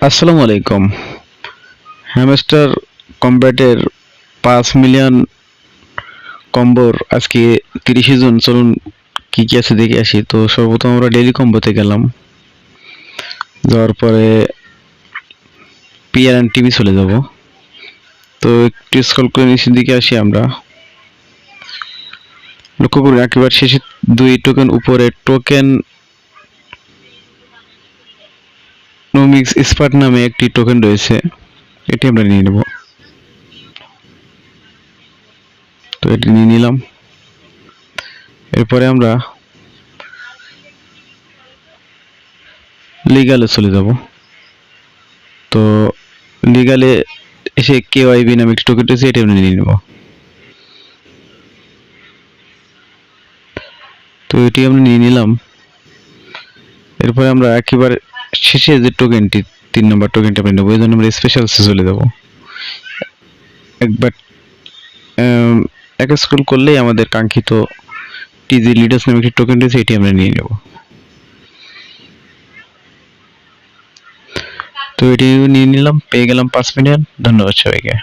আসসালামু আলাইকুম। Hamster কম্ব্যাটের 5 million কম্বোর আজকে 30শে জুন। চলুন কি কি আছে দেখে আসি। তো সর্বপ্রথম আমরা ডেইলি কম্বোতে গেলাম, যাওয়ার পরে পিআর এন্ড টিভি চলে যাব। তো একটু স্ক্রল করে নিচের দিকে আসি, আমরা লক্ষ্য করি একেবারে শেষে 2 টোকেন উপরে টোকেন নোমিক্স স্পার্ট নামে একটি টোকেন রয়েছে, এটি আমরা নিয়ে নেব। তো এটি নিয়ে নিলাম। এরপরে আমরা লিগালে চলে যাব। তো লিগালে এসে কেওয়াইবি নামে একটি টোকেন রয়েছে, এটি আমরা নিয়ে নেব। তো এটি আমরা নিয়ে নিলাম। এরপরে আমরা একেবারে শেষে যে টোকেনটি 3 নম্বর টোকেনটা আমরা নেবো, এই জন্য আমরা স্পেশালসে চলে যাব। একবার এক স্ক্রল করলেই আমাদের কাঙ্ক্ষিত টিজি লিডার্স নামে একটি টোকেন রয়েছে, এটি আমরা নিয়ে নেব। তো এটি নিয়ে নিলাম, পেয়ে গেলাম 5 মিলিয়ন। ধন্যবাদ সবাইকে।